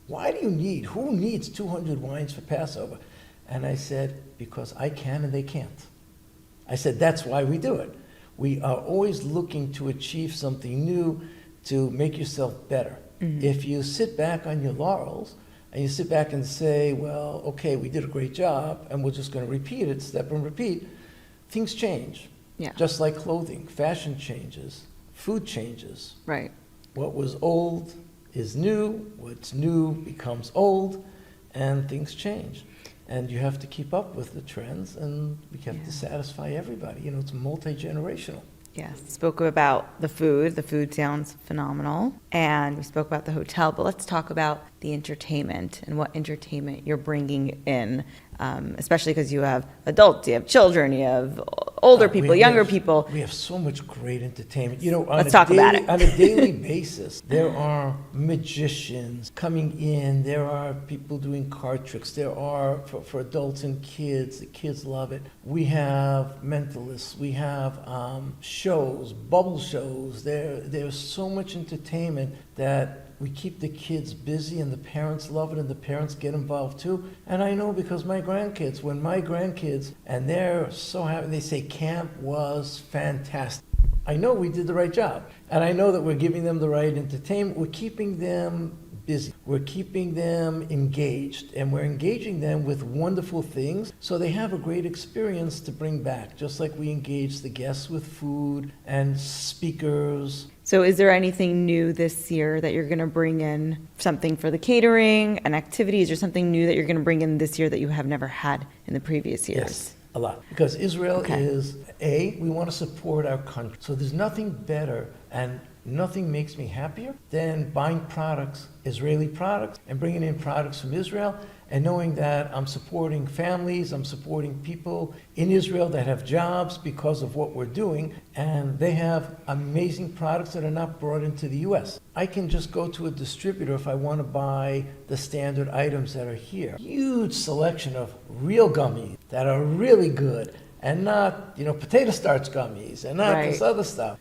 who needs 200 wines for Passover? And I said, because I can and they can't. I said, that's why we do it. We are always looking to achieve something new to make yourself better. Mm-hmm. If you sit back on your laurels and you sit back and say, well, okay, we did a great job and we're just going to repeat it, step and repeat, things change. Yeah. Just like clothing, fashion changes, food changes. Right. What was old is new, what's new becomes old, and things change. And you have to keep up with the trends, and we have to satisfy everybody. You know, it's multi-generational. Yes, spoke about the food. The food sounds phenomenal. And we spoke about the hotel, but let's talk about the entertainment and what entertainment you're bringing in, especially because you have adults, you have children, you have older people, younger people. We have so much great entertainment. You know, let's talk about it. On a daily basis, there are magicians coming in. There are people doing card tricks. There are, for adults and kids, the kids love it. We have mentalists. We have shows, bubble shows. There's so much entertainment that we keep the kids busy, and the parents love it, and the parents get involved too. And I know because my grandkids, and they're so happy, they say camp was fantastic. I know we did the right job, and I know that we're giving them the right entertainment. We're keeping them busy. We're keeping them engaged, and we're engaging them with wonderful things so they have a great experience to bring back, just like we engage the guests with food and speakers. So is there anything new this year that you're going to bring in, something for the catering and activities, or something new that you're going to bring in this year that you have never had in the previous years? Yes, a lot. Because Israel is, we want to support our country. So there's nothing better and nothing makes me happier than buying products, Israeli products, and bringing in products from Israel, and knowing that I'm supporting families, I'm supporting people in Israel that have jobs because of what we're doing, and they have amazing products that are not brought into the U.S. I can just go to a distributor if I want to buy the standard items that are here. Huge selection of real gummies that are really good, and not, potato starch gummies, and not this other stuff.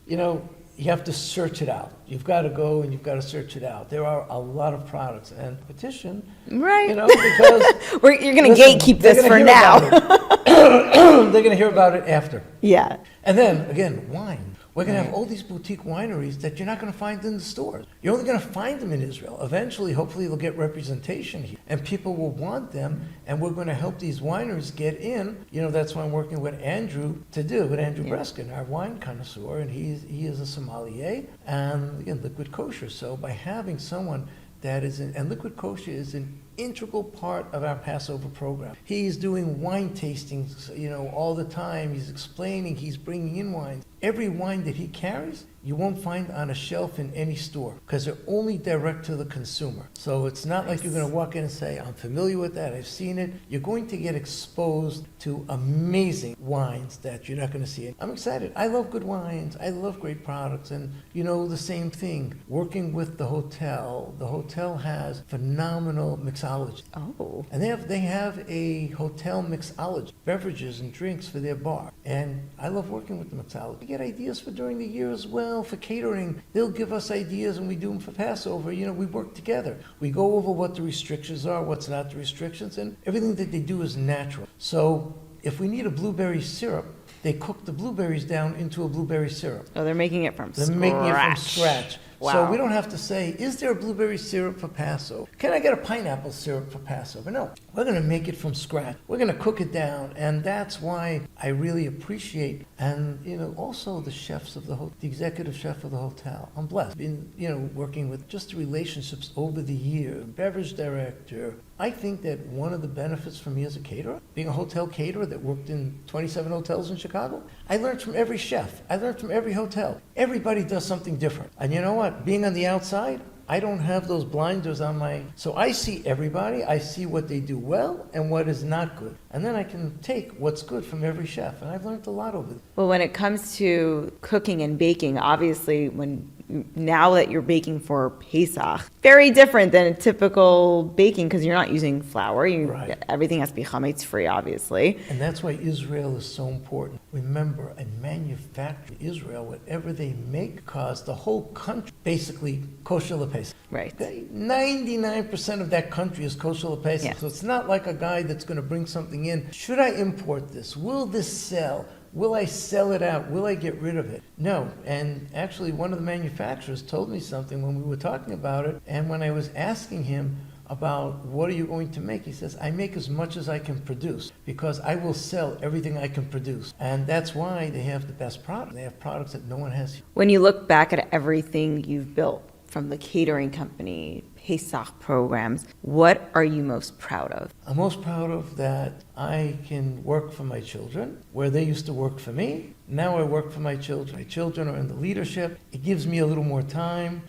You have to search it out. You've got to go and you've got to search it out. There are a lot of products and competition. Right. Because you're going to gatekeep this for now. They're going to hear about it after. Yeah. And then, again, wine. We're going to have all these boutique wineries that you're not going to find in the stores. You're only going to find them in Israel. Eventually, hopefully, they'll get representation here, and people will want them, and we're going to help these wineries get in. That's why I'm working with Andrew Breskin, our wine connoisseur, and he is a sommelier, and again, liquid kosher. So by having someone that is, and liquid kosher is an integral part of our Passover program. He's doing wine tastings, all the time. He's explaining, he's bringing in wines. Every wine that he carries, you won't find on a shelf in any store because they're only direct to the consumer. So it's not like you're going to walk in and say, I'm familiar with that, I've seen it. You're going to get exposed to amazing wines that you're not going to see. I'm excited. I love good wines. I love great products. And the same thing, working with the hotel has phenomenal mixology. Oh. And they have a hotel mixology, beverages and drinks for their bar. And I love working with the mixology. We get ideas for during the year as well, for catering. They'll give us ideas and we do them for Passover. We work together. We go over what the restrictions are, what's not the restrictions, and everything that they do is natural. So if we need a blueberry syrup, they cook the blueberries down into a blueberry syrup. Oh, they're making it from scratch. They're making it from scratch. Wow. So we don't have to say, is there a blueberry syrup for Passover? Can I get a pineapple syrup for Passover? No, we're going to make it from scratch. We're going to cook it down, and that's why I really appreciate, and also the chefs of the executive chef of the hotel. I'm blessed. Been working with just the relationships over the years, beverage director. I think that one of the benefits for me as a caterer, being a hotel caterer that worked in 27 hotels in Chicago, I learned from every chef. I learned from every hotel. Everybody does something different. And you know what? Being on the outside, I don't have those blinders on so I see everybody, I see what they do well and what is not good. And then I can take what's good from every chef. And I've learned a lot over it. Well, when it comes to cooking and baking, obviously when now that you're baking for Pesach, very different than a typical baking because you're not using flour. Right. Everything has to be chametz free, obviously. And that's why Israel is so important. Remember, a manufacturer in Israel, whatever they make, because the whole country basically kosher lepesach. Right. Okay? 99% of that country is kosher lepesach. Yeah. So it's not like a guy that's going to bring something in. Should I import this? Will this sell? Will I sell it out? Will I get rid of it? No. And actually, one of the manufacturers told me something when we were talking about it. And when I was asking him about what are you going to make, he says, I make as much as I can produce because I will sell everything I can produce. And that's why they have the best product. They have products that no one has. When you look back at everything you've built, from the catering company, Pesach programs, what are you most proud of? I'm most proud of that I can work for my children, where they used to work for me. Now I work for my children. My children are in the leadership. It gives me a little more time.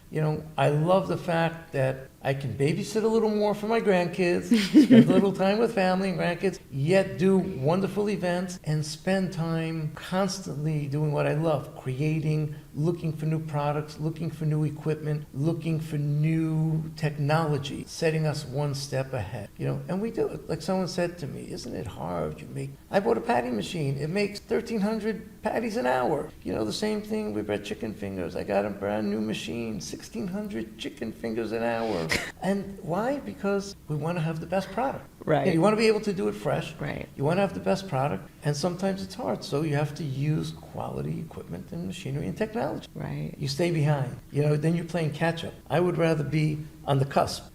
I love the fact that I can babysit a little more for my grandkids, spend a little time with family and grandkids, yet do wonderful events and spend time constantly doing what I love, creating, looking for new products, looking for new equipment, looking for new technology, setting us one step ahead. And we do it. Like someone said to me, isn't it hard? I bought a patty machine. It makes 1,300 patties an hour. The same thing with bread chicken fingers. I got a brand new machine, 1,600 chicken fingers an hour. And why? Because we want to have the best product. Right. You want to be able to do it fresh. Right. You want to have the best product. And sometimes it's hard. So you have to use quality equipment and machinery and technology. Right. You stay behind. Then you're playing catch up. I would rather be on the cusp.